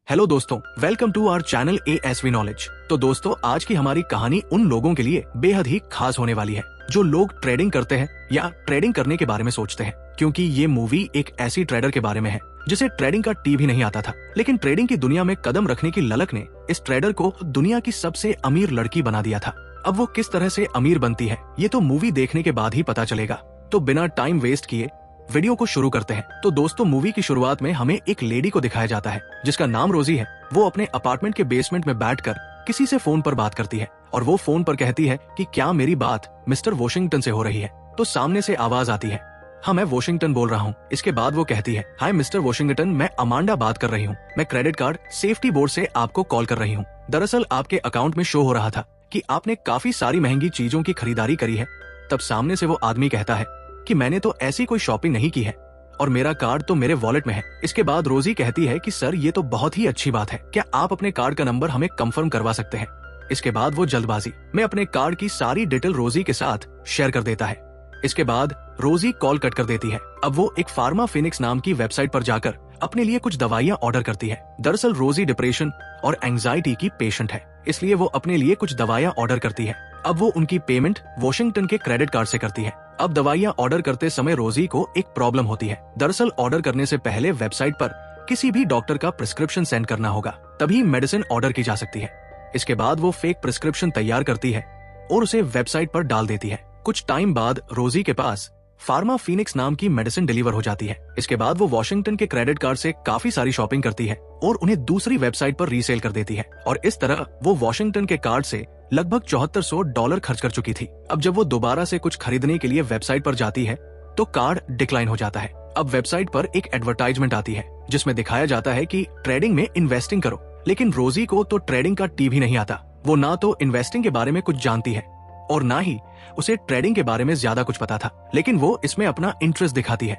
Hello दोस्तों, welcome to our channel ASV knowledge. तो दोस्तों, आज की हमारी कहानी उन लोगों के लिए बेहद ही खास होने वाली है जो लोग ट्रेडिंग करते हैं या ट्रेडिंग करने के बारे में सोचते हैं, क्योंकि ये मूवी एक ऐसी ट्रेडर के बारे में है जिसे ट्रेडिंग का टी भी नहीं आता था, लेकिन ट्रेडिंग की दुनिया में कदम रखने की ललक ने इस ट्रेडर को दुनिया की सबसे अमीर लड़की बना दिया था। अब वो किस तरह से अमीर बनती है ये तो मूवी देखने के बाद ही पता चलेगा। तो बिना टाइम वेस्ट किए वीडियो को शुरू करते हैं। तो दोस्तों, मूवी की शुरुआत में हमें एक लेडी को दिखाया जाता है जिसका नाम रोजी है। वो अपने अपार्टमेंट के बेसमेंट में बैठकर किसी से फोन पर बात करती है और वो फोन पर कहती है कि क्या मेरी बात मिस्टर वॉशिंगटन से हो रही है। तो सामने से आवाज आती है, हाँ मैं वॉशिंगटन बोल रहा हूँ। इसके बाद वो कहती है, हाय मिस्टर वॉशिंगटन, मैं अमांडा बात कर रही हूँ। मैं क्रेडिट कार्ड सेफ्टी बोर्ड से आपको कॉल कर रही हूँ। दरअसल आपके अकाउंट में शो हो रहा था कि आपने काफी सारी महंगी चीजों की खरीदारी करी है। तब सामने से वो आदमी कहता है कि मैंने तो ऐसी कोई शॉपिंग नहीं की है और मेरा कार्ड तो मेरे वॉलेट में है। इसके बाद रोजी कहती है कि सर ये तो बहुत ही अच्छी बात है, क्या आप अपने कार्ड का नंबर हमें कंफर्म करवा सकते हैं। इसके बाद वो जल्दबाजी में अपने कार्ड की सारी डिटेल रोजी के साथ शेयर कर देता है। इसके बाद रोजी कॉल कट कर देती है। अब वो एक फार्मा फिनिक्स नाम की वेबसाइट पर जाकर अपने लिए कुछ दवाइयां ऑर्डर करती है। दरअसल रोजी डिप्रेशन और एंजाइटी की पेशेंट है, इसलिए वो अपने लिए कुछ दवाइयां ऑर्डर करती है। अब वो उनकी पेमेंट वॉशिंगटन के क्रेडिट कार्ड से करती है। अब दवाइयां ऑर्डर करते समय रोजी को एक प्रॉब्लम होती है। दरअसल ऑर्डर करने से पहले वेबसाइट पर किसी भी डॉक्टर का प्रिस्क्रिप्शन सेंड करना होगा, तभी मेडिसिन ऑर्डर की जा सकती है। इसके बाद वो फेक प्रिस्क्रिप्शन तैयार करती है और उसे वेबसाइट पर डाल देती है। कुछ टाइम बाद रोजी के पास फार्मा फिनिक्स नाम की मेडिसिन डिलीवर हो जाती है। इसके बाद वो वॉशिंगटन के क्रेडिट कार्ड से काफी सारी शॉपिंग करती है और उन्हें दूसरी वेबसाइट पर रीसेल कर देती है और इस तरह वो वॉशिंगटन के कार्ड से लगभग $7400 खर्च कर चुकी थी। अब जब वो दोबारा से कुछ खरीदने के लिए वेबसाइट पर जाती है तो कार्ड डिक्लाइन हो जाता है। अब वेबसाइट पर एक एडवर्टाइजमेंट आती है जिसमें दिखाया जाता है कि ट्रेडिंग में इन्वेस्टिंग करो, लेकिन रोजी को तो ट्रेडिंग का टी भी नहीं आता। वो ना तो इन्वेस्टिंग के बारे में कुछ जानती है और ना ही उसे ट्रेडिंग के बारे में ज्यादा कुछ पता था, लेकिन वो इसमें अपना इंटरेस्ट दिखाती है।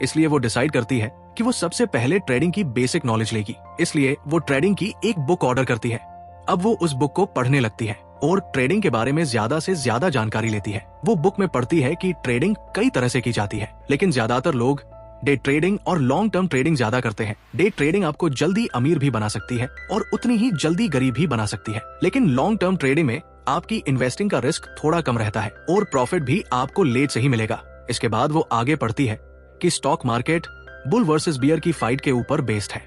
इसलिए वो डिसाइड करती है कि वो सबसे पहले ट्रेडिंग की बेसिक नॉलेज लेगी। इसलिए वो ट्रेडिंग की एक बुक ऑर्डर करती है। अब वो उस बुक को पढ़ने लगती है और ट्रेडिंग के बारे में ज्यादा से ज्यादा जानकारी लेती है। वो बुक में पढ़ती है कि ट्रेडिंग कई तरह से की जाती है, लेकिन ज्यादातर लोग डे ट्रेडिंग और लॉन्ग टर्म ट्रेडिंग ज्यादा करते हैं। डे ट्रेडिंग आपको जल्दी अमीर भी बना सकती है और उतनी ही जल्दी गरीब भी बना सकती है, लेकिन लॉन्ग टर्म ट्रेडिंग में आपकी इन्वेस्टिंग का रिस्क थोड़ा कम रहता है और प्रॉफिट भी आपको लेट से ही मिलेगा। इसके बाद वो आगे पढ़ती है कि stock market bull versus bear की फाइट के ऊपर बेस्ड है।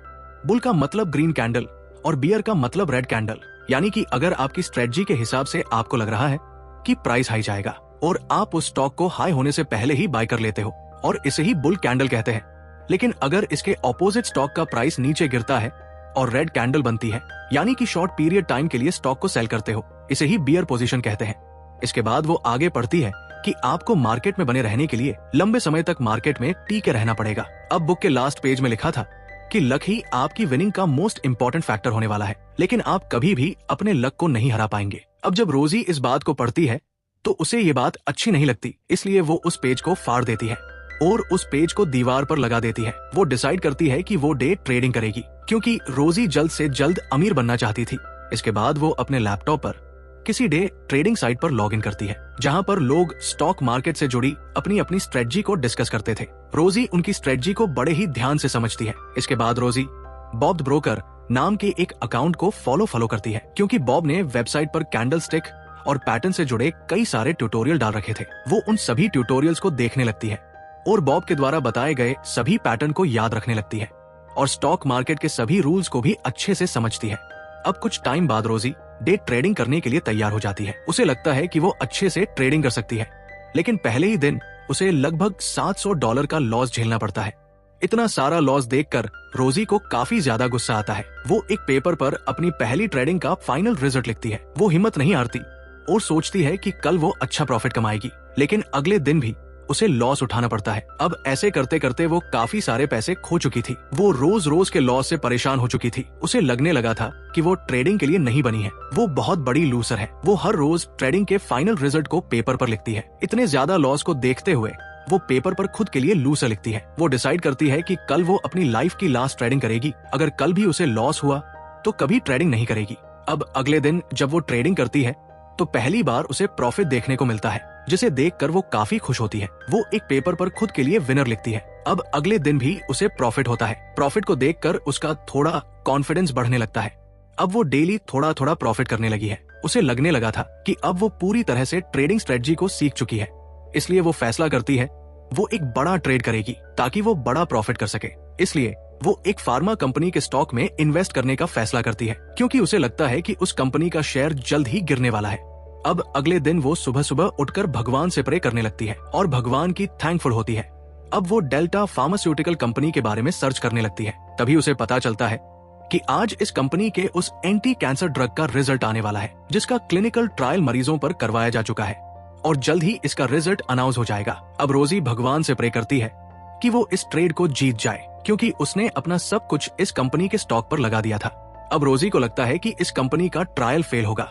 बुल का मतलब ग्रीन कैंडल और बियर का मतलब रेड कैंडल, यानी कि अगर आपकी स्ट्रेटजी के हिसाब से आपको लग रहा है कि प्राइस हाई जाएगा और आप उस स्टॉक को हाई होने से पहले ही बाय कर लेते हो और इसे ही बुल कैंडल कहते हैं। लेकिन अगर इसके ऑपोजिट स्टॉक का प्राइस नीचे गिरता है और रेड कैंडल बनती है, यानी कि शॉर्ट पीरियड टाइम के लिए स्टॉक को सेल करते हो, इसे ही बियर पोजीशन कहते हैं। इसके बाद वो आगे पढ़ती है कि आपको मार्केट में बने रहने के लिए लंबे समय तक मार्केट में टीके रहना पड़ेगा। अब बुक के लास्ट पेज में लिखा था कि लक ही आपकी विनिंग का मोस्ट इंपॉर्टेंट फैक्टर होने वाला है, लेकिन आप कभी भी अपने लक को नहीं हरा पाएंगे। अब जब रोजी इस बात को पढ़ती है तो उसे ये बात अच्छी नहीं लगती, इसलिए वो उस पेज को फाड़ देती है और उस पेज को दीवार पर लगा देती है। वो डिसाइड करती है कि वो डे ट्रेडिंग करेगी, क्योंकि रोजी जल्द से जल्द अमीर बनना चाहती थी। इसके बाद वो अपने लैपटॉप पर किसी डे ट्रेडिंग साइट पर लॉग इन करती है, जहां पर लोग स्टॉक मार्केट से जुड़ी अपनी अपनी स्ट्रेटजी को डिस्कस करते थे। रोजी उनकी स्ट्रेटजी को बड़े ही ध्यान से समझती है। इसके बाद रोजी बॉब द ब्रोकर नाम के एक अकाउंट को फॉलो करती है, क्योंकि बॉब ने वेबसाइट पर कैंडल स्टिक और पैटर्न से जुड़े कई सारे ट्यूटोरियल डाल रखे थे। वो उन सभी ट्यूटोरियल्स को देखने लगती है और बॉब के द्वारा बताए गए सभी पैटर्न को याद रखने लगती है और स्टॉक मार्केट के सभी रूल्स को भी अच्छे से समझती है। अब कुछ टाइम बाद रोजी डे ट्रेडिंग करने के लिए तैयार हो जाती है। उसे लगता है कि वो अच्छे से ट्रेडिंग कर सकती है, लेकिन पहले ही दिन उसे लगभग $700 का लॉस झेलना पड़ता है। इतना सारा लॉस देखकर रोजी को काफी ज्यादा गुस्सा आता है। वो एक पेपर पर अपनी पहली ट्रेडिंग का फाइनल रिजल्ट लिखती है। वो हिम्मत नहीं हारती और सोचती है कि कल वो अच्छा प्रॉफिट कमाएगी, लेकिन अगले दिन भी उसे लॉस उठाना पड़ता है। अब ऐसे करते करते वो काफी सारे पैसे खो चुकी थी। वो रोज रोज के लॉस से परेशान हो चुकी थी। उसे लगने लगा था कि वो ट्रेडिंग के लिए नहीं बनी है। वो बहुत बड़ी लूजर है। वो हर रोज ट्रेडिंग के फाइनल रिजल्ट को पेपर पर लिखती है। इतने ज्यादा लॉस को देखते हुए वो पेपर पर खुद के लिए लूजर लिखती है। वो डिसाइड करती है कि कल वो अपनी लाइफ की लास्ट ट्रेडिंग करेगी। अगर कल भी उसे लॉस हुआ तो कभी ट्रेडिंग नहीं करेगी। अब अगले दिन जब वो ट्रेडिंग करती है तो पहली बार उसे प्रॉफिट देखने को मिलता है, जिसे देखकर वो काफी खुश होती है। वो एक पेपर पर खुद के लिए विनर लिखती है अब अगले दिन भी उसे प्रॉफिट होता है। प्रॉफिट को देखकर उसका थोड़ा कॉन्फिडेंस बढ़ने लगता है। अब वो डेली थोड़ा थोड़ा प्रॉफिट करने लगी है। उसे लगने लगा था कि अब वो पूरी तरह से ट्रेडिंग स्ट्रेटजी को सीख चुकी है। इसलिए वो फैसला करती है वो एक बड़ा ट्रेड करेगी ताकि वो बड़ा प्रॉफिट कर सके। इसलिए वो एक फार्मा कंपनी के स्टॉक में इन्वेस्ट करने का फैसला करती है, क्योंकि उसे लगता है कि उस कंपनी का शेयर जल्द ही गिरने वाला है। अब अगले दिन वो सुबह सुबह उठकर भगवान से प्रे करने लगती है और भगवान की थैंकफुल होती है। अब वो डेल्टा फार्मास्यूटिकल कंपनी के बारे में सर्च करने लगती है। तभी उसे पता चलता है कि आज इस कंपनी के उस एंटी कैंसर ड्रग का रिजल्ट आने वाला है, जिसका क्लिनिकल ट्रायल मरीजों पर करवाया जा चुका है और जल्द ही इसका रिजल्ट अनाउंस हो जाएगा। अब रोजी भगवान से प्रे करती है कि वो इस ट्रेड को जीत जाए, क्योंकि उसने अपना सब कुछ इस कंपनी के स्टॉक पर लगा दिया था। अब रोजी को लगता है कि इस कंपनी का ट्रायल फेल होगा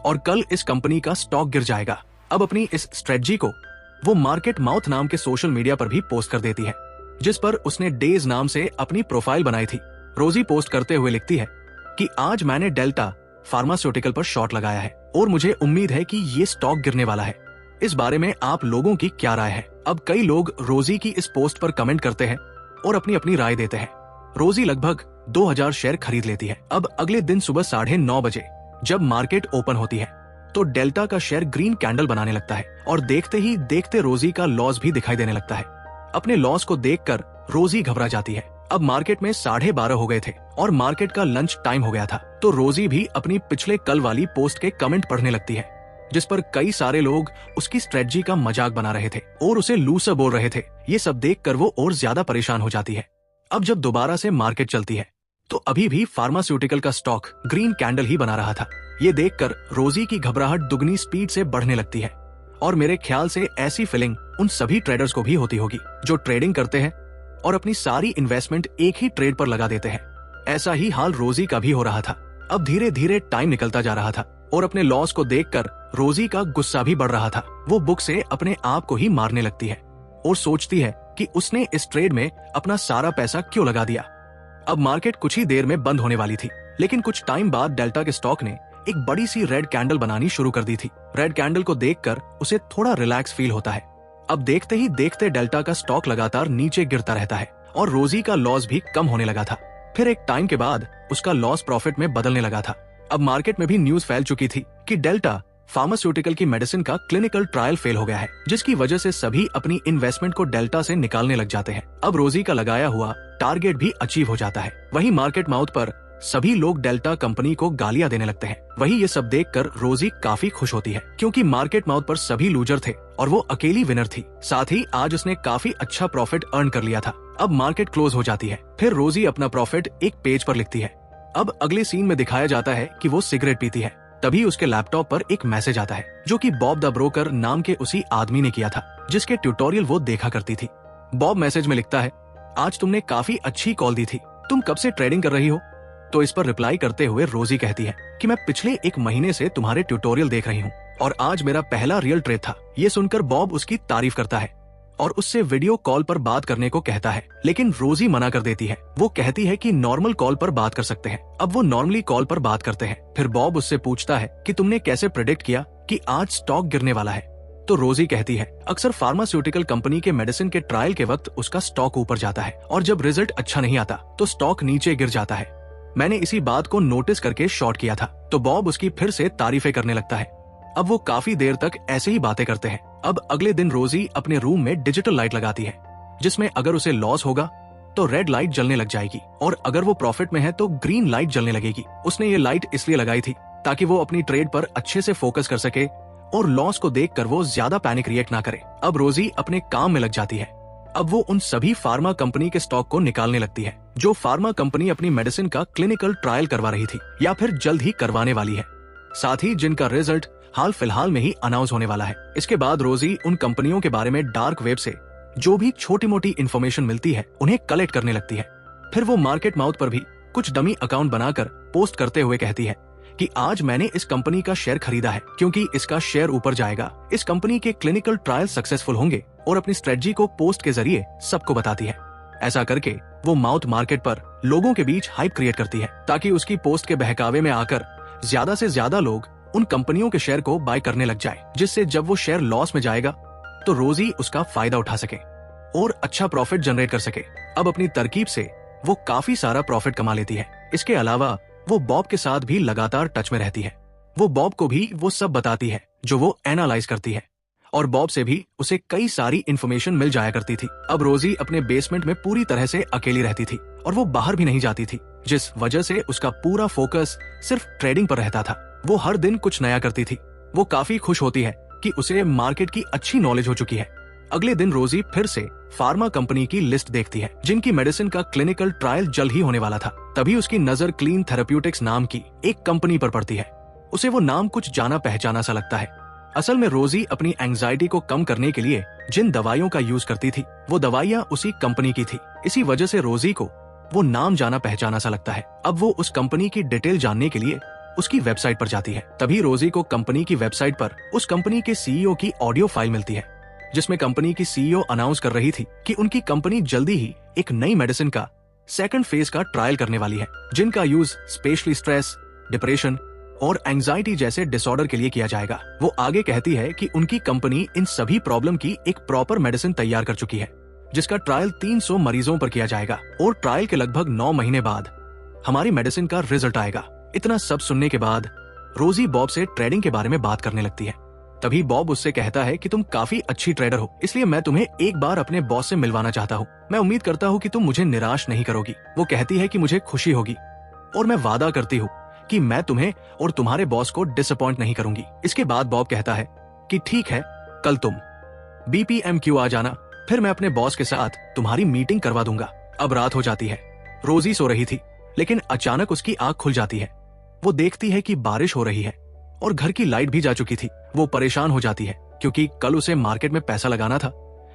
और कल इस कंपनी का स्टॉक गिर जाएगा। अब अपनी इस स्ट्रेटजी को वो मार्केट माउथ नाम के सोशल मीडिया पर भी पोस्ट कर देती है, जिस पर उसने डेज नाम से अपनी प्रोफाइल बनाई थी। रोजी पोस्ट करते हुए लिखती है कि आज मैंने डेल्टा फार्मास्यूटिकल पर शॉट लगाया है और मुझे उम्मीद है कि ये स्टॉक गिरने वाला है। इस बारे में आप लोगों की क्या राय है? अब कई लोग रोजी की इस पोस्ट पर कमेंट करते हैं और अपनी अपनी राय देते हैं। रोजी लगभग 2000 शेयर खरीद लेती है। अब अगले दिन सुबह 9:30 बजे जब मार्केट ओपन होती है तो डेल्टा का शेयर ग्रीन कैंडल बनाने लगता है और देखते ही देखते रोजी का लॉस भी दिखाई देने लगता है। अपने लॉस को देखकर रोजी घबरा जाती है। अब मार्केट में 12:30 हो गए थे और मार्केट का लंच टाइम हो गया था, तो रोजी भी अपनी पिछले कल वाली पोस्ट के कमेंट पढ़ने लगती है, जिस पर कई सारे लोग उसकी स्ट्रेटजी का मजाक बना रहे थे और उसे लूसर बोल रहे थे। ये सब देखकर वो और ज्यादा परेशान हो जाती है। अब जब दोबारा से मार्केट चलती है तो अभी भी फार्मास्यूटिकल का स्टॉक ग्रीन कैंडल ही बना रहा था। ये देखकर रोजी की घबराहट दुगनी स्पीड से बढ़ने लगती है और मेरे ख्याल से ऐसी फीलिंग उन सभी ट्रेडर्स को भी होती होगी जो ट्रेडिंग करते हैं और अपनी सारी इन्वेस्टमेंट एक ही ट्रेड पर लगा देते हैं। ऐसा ही हाल रोजी का भी हो रहा था। अब धीरे धीरे टाइम निकलता जा रहा था और अपने लॉस को देखकर रोजी का गुस्सा भी बढ़ रहा था। वो बुक से अपने आप को ही मारने लगती है और सोचती है कि उसने इस ट्रेड में अपना सारा पैसा क्यों लगा दिया। अब मार्केट कुछ ही देर में बंद होने वाली थी, लेकिन कुछ टाइम बाद डेल्टा के स्टॉक ने एक बड़ी सी रेड कैंडल बनानी शुरू कर दी थी। रेड कैंडल को देखकर उसे थोड़ा रिलैक्स फील होता है। अब देखते ही देखते डेल्टा का स्टॉक लगातार नीचे गिरता रहता है और रोजी का लॉस भी कम होने लगा था। फिर एक टाइम के बाद उसका लॉस प्रॉफिट में बदलने लगा था। अब मार्केट में भी न्यूज फैल चुकी थी कि डेल्टा फार्मास्यूटिकल की मेडिसिन का क्लिनिकल ट्रायल फेल हो गया है, जिसकी वजह से सभी अपनी इन्वेस्टमेंट को डेल्टा से निकालने लग जाते हैं। अब रोजी का लगाया हुआ टारगेट भी अचीव हो जाता है। वहीं मार्केट माउथ पर सभी लोग डेल्टा कंपनी को गालियां देने लगते हैं। वहीं ये सब देखकर रोजी काफी खुश होती है, क्योंकि मार्केट माउथ पर सभी लूजर थे और वो अकेली विनर थी। साथ ही आज उसने काफी अच्छा प्रॉफिट अर्न कर लिया था। अब मार्केट क्लोज हो जाती है। फिर रोजी अपना प्रॉफिट एक पेज पर लिखती है। अब अगले सीन में दिखाया जाता है कि वो सिगरेट पीती है। तभी उसके लैपटॉप पर एक मैसेज आता है, जो कि बॉब द ब्रोकर नाम के उसी आदमी ने किया था, जिसके ट्यूटोरियल वो देखा करती थी। बॉब मैसेज में लिखता है, आज तुमने काफी अच्छी कॉल दी थी, तुम कब से ट्रेडिंग कर रही हो? तो इस पर रिप्लाई करते हुए रोजी कहती है कि मैं पिछले 1 महीने से तुम्हारे ट्यूटोरियल देख रही हूँ और आज मेरा पहला रियल ट्रेड था। ये सुनकर बॉब उसकी तारीफ करता है और उससे वीडियो कॉल पर बात करने को कहता है, लेकिन रोजी मना कर देती है। वो कहती है कि नॉर्मल कॉल पर बात कर सकते हैं। अब वो नॉर्मली कॉल पर बात करते हैं। फिर बॉब उससे पूछता है कि तुमने कैसे प्रेडिक्ट किया कि आज स्टॉक गिरने वाला है? तो रोजी कहती है, अक्सर फार्मास्यूटिकल कंपनी के मेडिसिन के ट्रायल के वक्त उसका स्टॉक ऊपर जाता है और जब रिजल्ट अच्छा नहीं आता तो स्टॉक नीचे गिर जाता है। मैंने इसी बात को नोटिस करके शॉर्ट किया था। तो बॉब उसकी फिर से तारीफें करने लगता है। अब वो काफी देर तक ऐसे ही बातें करते हैं। अब अगले दिन रोजी अपने रूम में डिजिटल लाइट लगाती है, जिसमें अगर उसे लॉस होगा तो रेड लाइट जलने लग जाएगी और अगर वो प्रॉफिट में है तो ग्रीन लाइट जलने लगेगी। उसने ये लाइट इसलिए लगाई थी ताकि वो अपनी ट्रेड पर अच्छे से फोकस कर सके और लॉस को देखकर वो ज्यादा पैनिक रिएक्ट ना करे। अब रोजी अपने काम में लग जाती है। अब वो उन सभी फार्मा कंपनी के स्टॉक को निकालने लगती है जो फार्मा कंपनी अपनी मेडिसिन का क्लिनिकल ट्रायल करवा रही थी या फिर जल्द ही करवाने वाली है, साथ ही जिनका रिजल्ट हाल फिलहाल में ही अनाउंस होने वाला है। इसके बाद रोजी उन कंपनियों के बारे में डार्क वेब से जो भी छोटी मोटी इन्फॉर्मेशन मिलती है उन्हें कलेक्ट करने लगती है। फिर वो मार्केट माउथ पर भी कुछ डमी अकाउंट बनाकर पोस्ट करते हुए कहती है कि आज मैंने इस कंपनी का शेयर खरीदा है क्योंकि इसका शेयर ऊपर जाएगा, इस कंपनी के क्लिनिकल ट्रायल सक्सेसफुल होंगे और अपनी स्ट्रेटजी को पोस्ट के जरिए सबको बताती है। ऐसा करके वो माउथ मार्केट पर लोगों के बीच हाइप क्रिएट करती है ताकि उसकी पोस्ट के बहकावे में आकर ज्यादा से ज्यादा लोग उन कंपनियों के शेयर को बाय करने लग जाए, जिससे जब वो शेयर लॉस में जाएगा तो रोजी उसका फायदा उठा सके। और अच्छा प्रॉफिट जनरेट कर सके। अब अपनी तरकीब से वो काफी सारा प्रॉफिट कमा लेती है। इसके अलावा वो बॉब के साथ भी लगातार टच में रहती है। वो बॉब को भी वो सब बताती है जो वो एनालाइज करती है, और बॉब से भी उसे कई सारी इंफॉर्मेशन मिल जाया करती थी। अब रोजी अपने बेसमेंट में पूरी तरह से अकेली रहती थी और वो बाहर भी नहीं जाती थी, जिस वजह से उसका पूरा फोकस सिर्फ ट्रेडिंग पर रहता था। वो हर दिन कुछ नया करती थी। वो काफी खुश होती है कि उसे मार्केट की अच्छी नॉलेज हो चुकी है। अगले दिन रोजी फिर से फार्मा कंपनी की लिस्ट देखती है जिनकी मेडिसिन का क्लिनिकल ट्रायल जल्द ही होने वाला था। तभी उसकी नजर क्लीन थेरेप्यूटिक्स नाम की एक कंपनी पर पड़ती है। उसे वो नाम कुछ जाना पहचाना सा लगता है। असल में रोजी अपनी एंजाइटी को कम करने के लिए जिन दवाइयों का यूज करती थी वो दवाइयां उसी कंपनी की थी। इसी वजह से रोजी को वो नाम जाना पहचाना सा लगता है। अब वो उस कंपनी की डिटेल जानने के लिए उसकी वेबसाइट पर जाती है। तभी रोजी को कंपनी की वेबसाइट पर उस कंपनी के सीईओ की ऑडियो फाइल मिलती है, जिसमें कंपनी की सीईओ अनाउंस कर रही थी कि उनकी कंपनी जल्दी ही एक नई मेडिसिन का सेकंड फेज का ट्रायल करने वाली है, जिनका यूज स्पेशली स्ट्रेस, डिप्रेशन और एंजाइटी जैसे डिसऑर्डर के लिए किया जाएगा। वो आगे कहती है कि उनकी कंपनी इन सभी प्रॉब्लम की एक प्रॉपर मेडिसिन तैयार कर चुकी है, जिसका ट्रायल 300 मरीजों पर किया जाएगा और ट्रायल के लगभग 9 महीने बाद हमारी मेडिसिन का रिजल्ट आएगा। इतना सब सुनने के बाद रोजी बॉब से ट्रेडिंग के बारे में बात करने लगती है। तभी बॉब उससे कहता है कि तुम काफी अच्छी ट्रेडर हो, इसलिए मैं तुम्हें एक बार अपने बॉस से मिलवाना चाहता हूँ। मैं उम्मीद करता हूँ कि तुम मुझे निराश नहीं करोगी। वो कहती है कि मुझे खुशी होगी और मैं वादा करती हूँ कि मैं तुम्हें और तुम्हारे बॉस को डिसअपॉइंट नहीं करूंगी। इसके बाद बॉब कहता है कि ठीक है, कल तुम BPMQ आ जाना, फिर मैं अपने बॉस के साथ तुम्हारी मीटिंग करवा दूंगा। अब रात हो जाती है। रोजी सो रही थी, लेकिन अचानक उसकी आंख खुल जाती है। वो देखती है कि बारिश हो रही है और घर की लाइट भी जा चुकी थी। वो परेशान हो जाती है क्योंकि कल उसे मार्केट में पैसा लगाना था,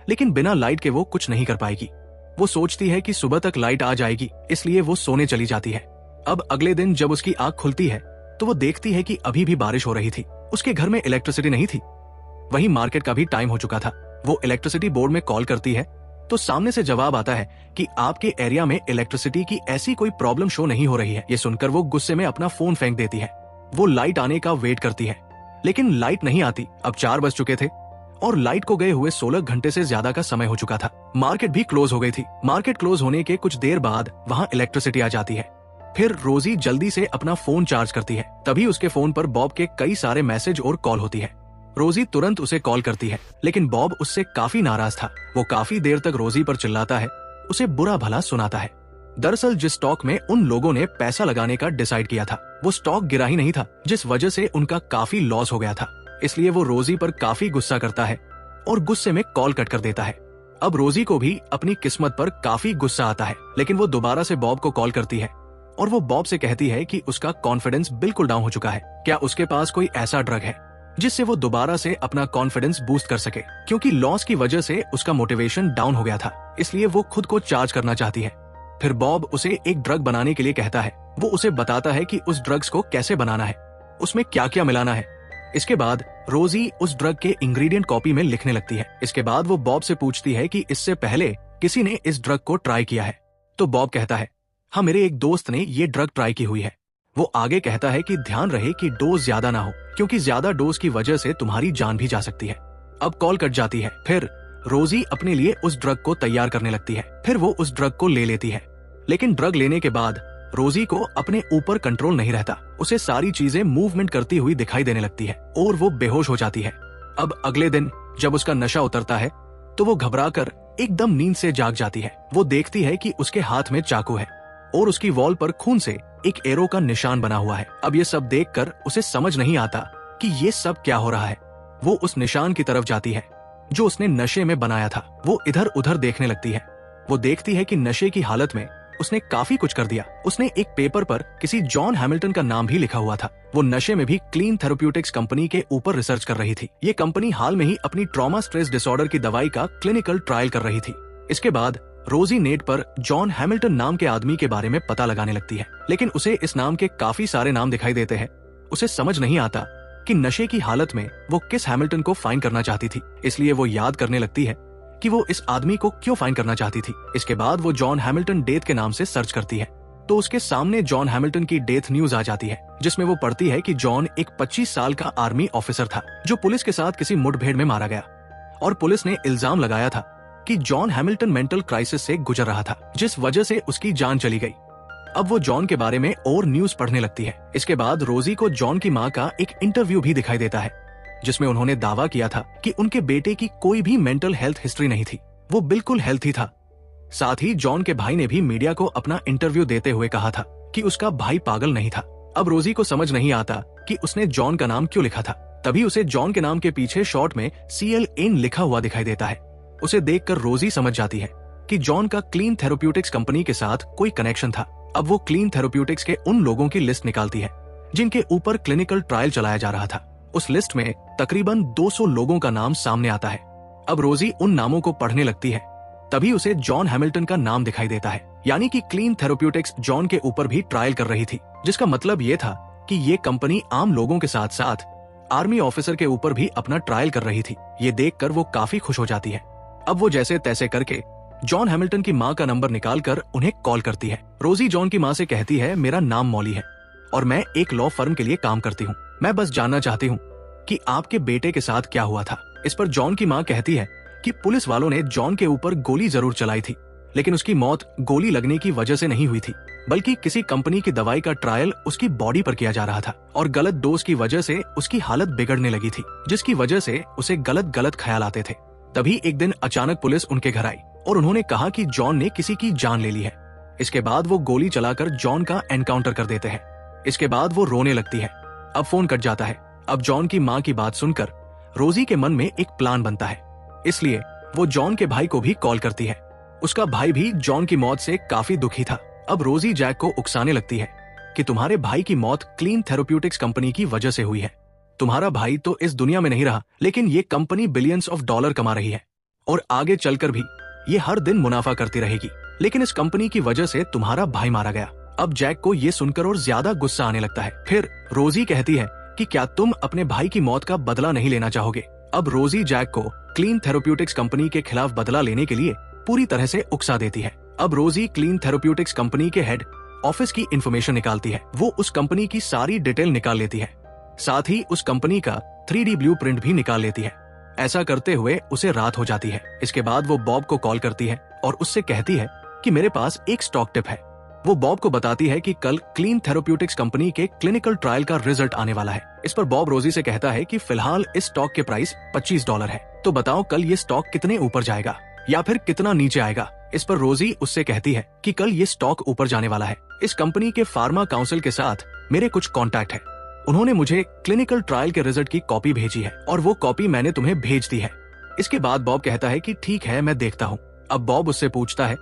लेकिन बिना लाइट के वो कुछ नहीं कर पाएगी। वो सोचती है कि सुबह तक लाइट आ जाएगी, इसलिए वो सोने चली जाती है। अब अगले दिन जब उसकी आंख खुलती है तो वो देखती है कि अभी भी बारिश हो रही थी। उसके घर में इलेक्ट्रिसिटी नहीं थी। वहीं मार्केट का भी टाइम हो चुका था। वो इलेक्ट्रिसिटी बोर्ड में कॉल करती है तो सामने से जवाब आता है कि आपके एरिया में इलेक्ट्रिसिटी की ऐसी कोई प्रॉब्लम शो नहीं हो रही है। ये सुनकर वो गुस्से में अपना फोन फेंक देती है। वो लाइट आने का वेट करती है, लेकिन लाइट नहीं आती। अब 4 बज चुके थे और लाइट को गए हुए 16 घंटे से ज्यादा का समय हो चुका था। मार्केट भी क्लोज हो गई थी। मार्केट क्लोज होने के कुछ देर बाद वहाँ इलेक्ट्रिसिटी आ जाती है। फिर रोजी जल्दी से अपना फोन चार्ज करती है। तभी उसके फोन पर बॉब के कई सारे मैसेज और कॉल होती है। रोजी तुरंत उसे कॉल करती है, लेकिन बॉब उससे काफी नाराज था। वो काफी देर तक रोजी पर चिल्लाता है, उसे बुरा भला सुनाता है। दरअसल जिस स्टॉक में उन लोगों ने पैसा लगाने का डिसाइड किया था वो स्टॉक गिरा ही नहीं था, जिस वजह से उनका काफी लॉस हो गया था। इसलिए वो रोजी पर काफी गुस्सा करता है और गुस्से में कॉल कट कर देता है। अब रोजी को भी अपनी किस्मत पर काफी गुस्सा आता है, लेकिन वो दोबारा से बॉब को कॉल करती है और वो बॉब से कहती है कि उसका कॉन्फिडेंस बिल्कुल डाउन हो चुका है। क्या उसके पास कोई ऐसा ड्रग है जिससे वो दोबारा से अपना कॉन्फिडेंस बूस्ट कर सके, क्योंकि लॉस की वजह से उसका मोटिवेशन डाउन हो गया था, इसलिए वो खुद को चार्ज करना चाहती है। फिर बॉब उसे एक ड्रग बनाने के लिए कहता है। वो उसे बताता है कि उस ड्रग्स को कैसे बनाना है, उसमें क्या क्या मिलाना है। इसके बाद रोजी उस ड्रग के इंग्रेडिएंट कॉपी में लिखने लगती है। इसके बाद वो बॉब से पूछती है कि इससे पहले किसी ने इस ड्रग को ट्राई किया है। तो बॉब कहता है, हाँ, मेरे एक दोस्त ने ये ड्रग ट्राई की हुई है। वो आगे कहता है कि ध्यान रहे कि डोज ज्यादा ना हो, क्योंकि ज्यादा डोज की वजह से तुम्हारी जान भी जा सकती है। अब कॉल कट जाती है। फिर रोजी अपने लिए उस ड्रग को तैयार करने लगती है। फिर वो उस ड्रग को ले लेती है, लेकिन ड्रग लेने के बाद रोजी को अपने ऊपर कंट्रोल नहीं रहता। उसे सारी चीजें मूवमेंट करती हुई दिखाई देने लगती है और वो बेहोश हो जाती है। अब अगले दिन जब उसका नशा उतरता है तो वो घबराकर एकदम नींद से जाग जाती है। वो देखती है कि उसके हाथ में चाकू है और उसकी वॉल पर खून से एक एरो का निशान बना हुआ है। अब ये सब देखकर उसे समझ नहीं आता कि ये सब क्या हो रहा है। वो उस निशान की तरफ जाती है जो उसने नशे में बनाया था। वो इधर उधर देखने लगती है। वो देखती है कि नशे की हालत में उसने काफी कुछ कर दिया। उसने एक पेपर पर किसी जॉन हैमिल्टन का नाम भी लिखा हुआ था। वो नशे में भी क्लीन थेरेप्यूटिक्स कंपनी के ऊपर रिसर्च कर रही थी। ये कंपनी हाल में ही अपनी ट्रॉमा स्ट्रेस डिसऑर्डर की दवाई का क्लिनिकल ट्रायल कर रही थी। इसके बाद रोजी नेट पर जॉन हैमिल्टन नाम के आदमी के बारे में पता लगाने लगती है, लेकिन उसे इस नाम के काफी सारे नाम दिखाई देते हैं। उसे समझ नहीं आता कि नशे की हालत में वो किस हैमिल्टन को फाइंड करना चाहती थी, इसलिए वो याद करने लगती है कि वो इस आदमी को क्यों फाइंड करना चाहती थी। इसके बाद वो जॉन हैमिल्टन डेथ के नाम से सर्च करती है तो उसके सामने जॉन हैमिल्टन की डेथ न्यूज आ जाती है, जिसमें वो पढ़ती है कि जॉन एक 25 साल का आर्मी ऑफिसर था जो पुलिस के साथ किसी मुठभेड़ में मारा गया और पुलिस ने इल्जाम लगाया था कि जॉन हैमिल्टन मेंटल क्राइसिस से गुजर रहा था, जिस वजह से उसकी जान चली गई। अब वो जॉन के बारे में और न्यूज पढ़ने लगती है। इसके बाद रोजी को जॉन की माँ का एक इंटरव्यू भी दिखाई देता है, जिसमें उन्होंने दावा किया था कि उनके बेटे की कोई भी मेंटल हेल्थ हिस्ट्री नहीं थी, वो बिल्कुल हेल्थी था। साथ ही जॉन के भाई ने भी मीडिया को अपना इंटरव्यू देते हुए कहा था कि उसका भाई पागल नहीं था। अब रोजी को समझ नहीं आता कि उसने जॉन का नाम क्यों लिखा था। तभी उसे जॉन के नाम के पीछे शॉर्ट में CLN लिखा हुआ दिखाई देता है। उसे देखकर रोजी समझ जाती है कि जॉन का क्लीन थेरेप्यूटिक्स कंपनी के साथ कोई कनेक्शन था। अब वो क्लीन थेरेप्यूटिक्स के उन लोगों की लिस्ट निकालती है जिनके ऊपर क्लिनिकल ट्रायल चलाया जा रहा था। उस लिस्ट में तकरीबन 200 लोगों का नाम सामने आता है। अब रोजी उन नामों को पढ़ने लगती है। तभी उसे जॉन हैमिल्टन का नाम दिखाई देता है, यानी कि क्लीन थेरेप्यूटिक्स जॉन के ऊपर भी ट्रायल कर रही थी, जिसका मतलब ये था कि ये कंपनी आम लोगों के साथ साथ आर्मी ऑफिसर के ऊपर भी अपना ट्रायल कर रही थी। ये देखकर वो काफी खुश हो जाती है। अब वो जैसे तैसे करके जॉन हैमिल्टन की माँ का नंबर निकालकर उन्हें कॉल करती है। रोजी जॉन की माँ से कहती है, मेरा नाम मॉली है और मैं एक लॉ फर्म के लिए काम करती हूँ। मैं बस जानना चाहती हूँ कि आपके बेटे के साथ क्या हुआ था। इस पर जॉन की माँ कहती है कि पुलिस वालों ने जॉन के ऊपर गोली जरूर चलाई थी, लेकिन उसकी मौत गोली लगने की वजह से नहीं हुई थी, बल्कि किसी कंपनी की दवाई का ट्रायल उसकी बॉडी पर किया जा रहा था और गलत डोज की वजह से उसकी हालत बिगड़ने लगी थी, जिसकी वजह से उसे गलत गलत ख्याल आते थे। तभी एक दिन अचानक पुलिस उनके घर आई और उन्होंने कहा कि जॉन ने किसी की जान ले ली है। इसके बाद वो गोली चलाकर जॉन का एनकाउंटर कर देते हैं। इसके बाद वो रोने लगती है। अब फोन कट जाता है। अब जॉन की माँ की बात सुनकर रोजी के मन में एक प्लान बनता है, इसलिए वो जॉन के भाई को भी कॉल करती है। उसका भाई भी जॉन की मौत से काफी दुखी था। अब रोजी जैक को उकसाने लगती है कि तुम्हारे भाई की मौत क्लीन थेरेप्यूटिक्स कंपनी की वजह से हुई है। तुम्हारा भाई तो इस दुनिया में नहीं रहा, लेकिन ये कंपनी बिलियंस ऑफ डॉलर कमा रही है और आगे चलकर भी ये हर दिन मुनाफा करती रहेगी, लेकिन इस कंपनी की वजह से तुम्हारा भाई मारा गया। अब जैक को ये सुनकर और ज्यादा गुस्सा आने लगता है। फिर रोजी कहती है कि क्या तुम अपने भाई की मौत का बदला नहीं लेना चाहोगे। अब रोजी जैक को क्लीन थेरेप्यूटिक्स कंपनी के खिलाफ बदला लेने के लिए पूरी तरह से उकसा देती है। अब रोजी क्लीन थेरेप्यूटिक्स कंपनी के हेड ऑफिस की इंफॉर्मेशन निकालती है। वो उस कंपनी की सारी डिटेल निकाल लेती है, साथ ही उस कंपनी का 3D ब्लूप्रिंट भी निकाल लेती है। ऐसा करते हुए उसे रात हो जाती है। इसके बाद वो बॉब को कॉल करती है और उससे कहती है कि मेरे पास एक स्टॉक टिप है। वो बॉब को बताती है कि कल क्लीन थेरेप्यूटिक्स कंपनी के क्लिनिकल ट्रायल का रिजल्ट आने वाला है। इस पर बॉब रोजी से कहता है कि फिलहाल इस स्टॉक के प्राइस $25 है, तो बताओ कल ये स्टॉक कितने ऊपर जाएगा या फिर कितना नीचे आएगा। इस पर रोजी उससे कहती है कि कल ये स्टॉक ऊपर जाने वाला है। इस कंपनी के फार्मा काउंसिल के साथ मेरे कुछ कॉन्टैक्ट है। उन्होंने मुझे क्लिनिकल ट्रायल के रिजल्ट की कॉपी भेजी है और वो कॉपी मैंने तुम्हें भेज दी है। इसके बाद बॉब कहता है कि ठीक है, मैं देखता हूँ। अब बॉब उससे पूछता है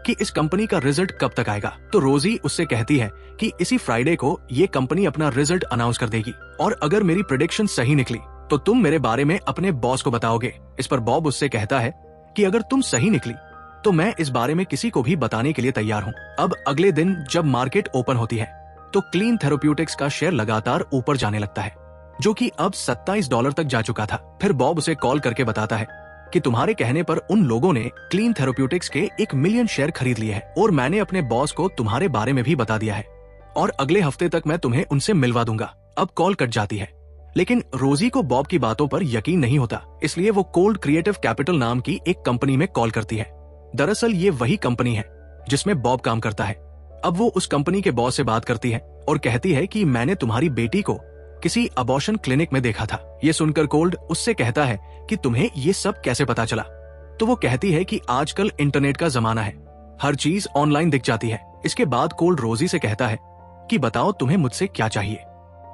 कि इस कंपनी का रिजल्ट कब तक आएगा, तो रोजी उससे कहती है कि इसी फ्राइडे को ये कंपनी अपना रिजल्ट अनाउंस कर देगी और अगर मेरी प्रेडिक्शन सही निकली तो तुम मेरे बारे में अपने बॉस को बताओगे। इस पर बॉब उससे कहता है कि अगर तुम सही निकली तो मैं इस बारे में किसी को भी बताने के लिए तैयार हूँ। अब अगले दिन जब मार्केट ओपन होती है तो क्लीन थेरेप्यूटिक्स का शेयर लगातार ऊपर जाने लगता है, जो कि अब $27 तक जा चुका था। फिर बॉब उसे कॉल करके बताता है कि तुम्हारे कहने पर उन लोगों ने क्लीन थेरेप्यूटिक्स के 1 मिलियन शेयर खरीद लिए हैं और मैंने अपने बॉस को तुम्हारे बारे में भी बता दिया है और अगले हफ्ते तक मैं तुम्हें उनसे मिलवा दूंगा। अब कॉल कट जाती है, लेकिन रोजी को बॉब की बातों पर यकीन नहीं होता, इसलिए वो कोल्ड क्रिएटिव कैपिटल नाम की एक कंपनी में कॉल करती है। दरअसल ये वही कंपनी है जिसमें बॉब काम करता है। अब वो उस कंपनी के बॉस से बात करती है और कहती है कि मैंने तुम्हारी बेटी को किसी अबॉर्शन क्लिनिक में देखा था। ये सुनकर कोल्ड उससे कहता है कि तुम्हें ये सब कैसे पता चला। तो वो कहती है कि आजकल इंटरनेट का जमाना है, हर चीज ऑनलाइन दिख जाती है। इसके बाद कोल्ड रोजी से कहता है कि बताओ तुम्हें मुझसे क्या चाहिए।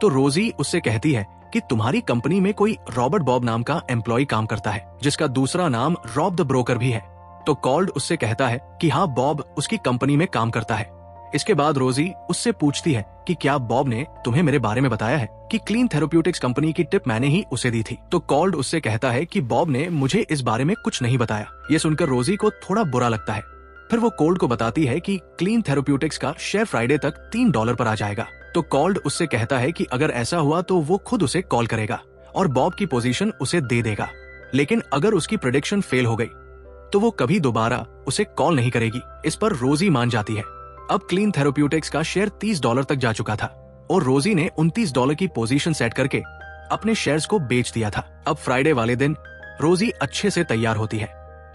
तो रोजी उससे कहती है कि तुम्हारी कंपनी में कोई रॉबर्ट बॉब नाम का एम्प्लॉय काम करता है, जिसका दूसरा नाम रॉब द ब्रोकर भी है। तो कोल्ड उससे कहता है कि हाँ, बॉब उसकी कंपनी में काम करता है। इसके बाद रोजी उससे पूछती है कि क्या बॉब ने तुम्हें मेरे बारे में बताया है कि क्लीन थेरेप्यूटिक्स कंपनी की टिप मैंने ही उसे दी थी। तो कोल्ड उससे कहता है कि बॉब ने मुझे इस बारे में कुछ नहीं बताया। ये सुनकर रोजी को थोड़ा बुरा लगता है। फिर वो कोल्ड को बताती है कि क्लीन थेरेप्यूटिक्स का शेयर फ्राइडे तक $3 पर आ जाएगा। तो कोल्ड उससे कहता है कि अगर ऐसा हुआ तो वो खुद उसे कॉल करेगा और बॉब की पोजीशन उसे दे देगा, लेकिन अगर उसकी प्रेडिक्शन फेल हो गई तो वो कभी दोबारा उसे कॉल नहीं करेगी। इस पर रोजी मान जाती है। अब क्लीन थेरेप्यूटिक्स का शेयर $30 तक जा चुका था और रोजी ने $29 की पोजीशन सेट करके अपने शेयर्स को बेच दिया था। अब फ्राइडे वाले दिन रोजी अच्छे से तैयार होती है,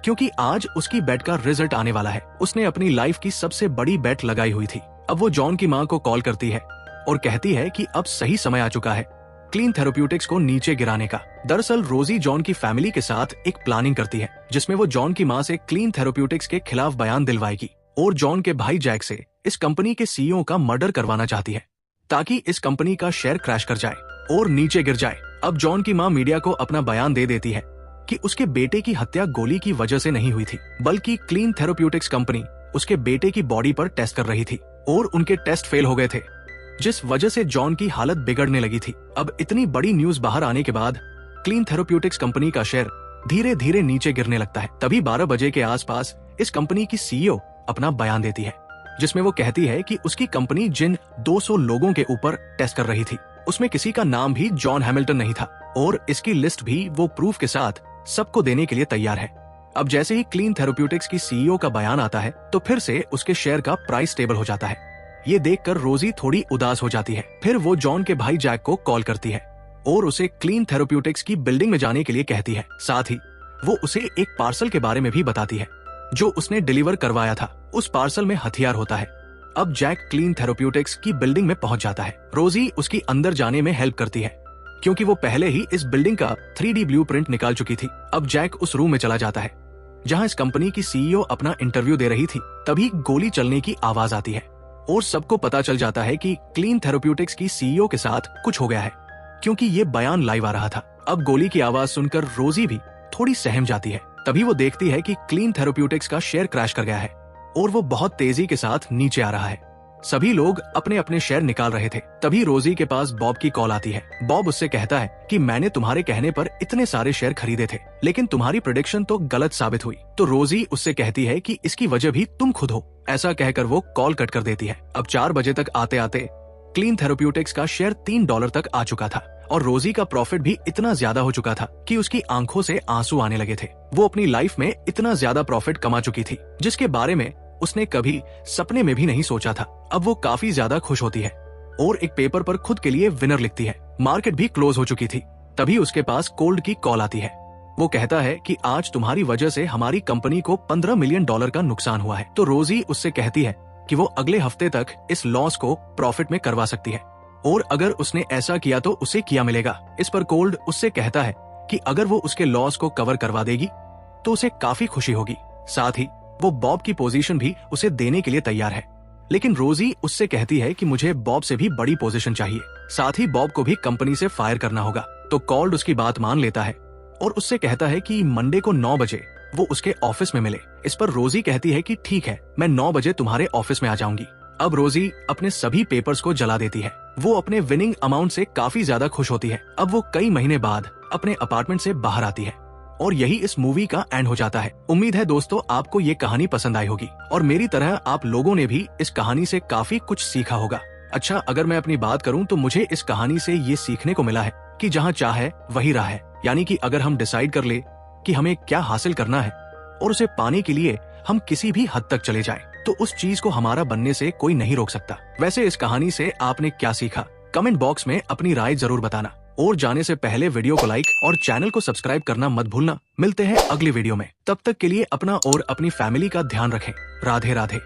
क्योंकि आज उसकी बेट का रिजल्ट आने वाला है। उसने अपनी लाइफ की सबसे बड़ी बेट लगाई हुई थी। अब वो जॉन की माँ को कॉल करती है और कहती है कि अब सही समय आ चुका है क्लीन थेरेप्यूटिक्स को नीचे गिराने का। दरअसल रोजी जॉन की फैमिली के साथ एक प्लानिंग करती है जिसमें वो जॉन की माँ से क्लीन थेरेप्यूटिक्स के खिलाफ बयान दिलवाएगी और जॉन के भाई जैक से इस कंपनी के सीईओ का मर्डर करवाना चाहती है ताकि इस कंपनी का शेयर क्रैश कर जाए और नीचे गिर जाए। अब जॉन की माँ मीडिया को अपना बयान दे देती है कि उसके बेटे की हत्या गोली की वजह से नहीं हुई थी, बल्कि क्लीन थेरेप्यूटिक्स कंपनी उसके बेटे की बॉडी पर टेस्ट कर रही थी और उनके टेस्ट फेल हो गए थे, जिस वजह से जॉन की हालत बिगड़ने लगी थी। अब इतनी बड़ी न्यूज बाहर आने के बाद क्लीन थेरेप्यूटिक्स कंपनी का शेयर धीरे धीरे नीचे गिरने लगता है। तभी 12 बजे के आसपास इस कंपनी की सीईओ अपना बयान देती है जिसमें वो कहती है कि उसकी कंपनी जिन 200 लोगों के ऊपर टेस्ट कर रही थी उसमें किसी का नाम भी जॉन हैमिल्टन नहीं था और इसकी लिस्ट भी वो प्रूफ के साथ सबको देने के लिए तैयार है। अब जैसे ही क्लीन थेरेप्यूटिक्स की सीईओ का बयान आता है तो फिर से उसके शेयर का प्राइस स्टेबल हो जाता है। ये देखकर रोजी थोड़ी उदास हो जाती है। फिर वो जॉन के भाई जैक को कॉल करती है और उसे क्लीन थेरेप्यूटिक्स की बिल्डिंग में जाने के लिए कहती है। साथ ही वो उसे एक पार्सल के बारे में भी बताती है जो उसने डिलीवर करवाया था। उस पार्सल में हथियार होता है। अब जैक क्लीन थेरेप्यूटिक्स की बिल्डिंग में पहुंच जाता है। रोजी उसकी अंदर जाने में हेल्प करती है क्योंकि वो पहले ही इस बिल्डिंग का 3D ब्लूप्रिंट निकाल चुकी थी। अब जैक उस रूम में चला जाता है जहां इस कंपनी की सीईओ अपना इंटरव्यू दे रही थी। तभी गोली चलने की आवाज आती है और सबको पता चल जाता है कि क्लीन थेरेप्यूटिक्स की सीईओ के साथ कुछ हो गया है क्योंकि ये बयान लाइव आ रहा था। अब गोली की आवाज सुनकर रोजी भी थोड़ी सहम जाती है। तभी वो देखती है कि क्लीन थेरेप्यूटिक्स का शेयर क्रैश कर गया है और वो बहुत तेजी के साथ नीचे आ रहा है। सभी लोग अपने अपने शेयर निकाल रहे थे। तभी रोजी के पास बॉब की कॉल आती है। बॉब उससे कहता है कि मैंने तुम्हारे कहने पर इतने सारे शेयर खरीदे थे लेकिन तुम्हारी प्रेडिक्शन तो गलत साबित हुई। तो रोजी उससे कहती है कि इसकी वजह भी तुम खुद हो। ऐसा कहकर वो कॉल कट कर देती है। अब 4 बजे तक आते आते क्लीन थेरेप्यूटिक्स का शेयर $3 तक आ चुका था और रोजी का प्रॉफिट भी इतना ज्यादा हो चुका था कि उसकी आंखों से आंसू आने लगे थे। वो अपनी लाइफ में इतना ज्यादा प्रॉफिट कमा चुकी थी जिसके बारे में उसने कभी सपने में भी नहीं सोचा था। अब वो काफी ज्यादा खुश होती है और एक पेपर पर खुद के लिए विनर लिखती है। मार्केट भी क्लोज हो चुकी थी। तभी उसके पास कोल्ड की कॉल आती है। वो कहता है कि आज तुम्हारी वजह से हमारी कंपनी को $15 मिलियन का नुकसान हुआ है। तो रोजी उससे कहती है कि वो अगले हफ्ते तक इस लॉस को प्रॉफिट में करवा सकती है और अगर उसने ऐसा किया तो उसे क्या मिलेगा। इस पर कोल्ड उससे कहता है कि अगर वो उसके लॉस को कवर करवा देगी तो उसे काफी खुशी होगी। साथ ही वो बॉब की पोजीशन भी उसे देने के लिए तैयार है। लेकिन रोजी उससे कहती है कि मुझे बॉब से भी बड़ी पोजीशन चाहिए। साथ ही बॉब को भी कंपनी से फायर करना होगा। तो कोल्ड उसकी बात मान लेता है और उससे कहता है कि मंडे को 9 बजे वो उसके ऑफिस में मिले। इस पर रोजी कहती है कि ठीक है, मैं 9 बजे तुम्हारे ऑफिस में आ जाऊंगी। अब रोजी अपने सभी पेपर्स को जला देती है। वो अपने विनिंग अमाउंट से काफी ज्यादा खुश होती है। अब वो कई महीने बाद अपने अपार्टमेंट से बाहर आती है और यही इस मूवी का एंड हो जाता है। उम्मीद है दोस्तों आपको ये कहानी पसंद आई होगी और मेरी तरह आप लोगों ने भी इस कहानी से काफी कुछ सीखा होगा। अच्छा, अगर मैं अपनी बात करूं तो मुझे इस कहानी से ये सीखने को मिला है कि जहाँ चाह है वही राह है। यानी कि अगर हम डिसाइड कर ले कि हमें क्या हासिल करना है और उसे पाने के लिए हम किसी भी हद तक चले जाएं, तो उस चीज को हमारा बनने से कोई नहीं रोक सकता। वैसे इस कहानी से आपने क्या सीखा, कमेंट बॉक्स में अपनी राय जरूर बताना और जाने से पहले वीडियो को लाइक और चैनल को सब्सक्राइब करना मत भूलना। मिलते हैं अगली वीडियो में। तब तक के लिए अपना और अपनी फैमिली का ध्यान रखें। राधे राधे।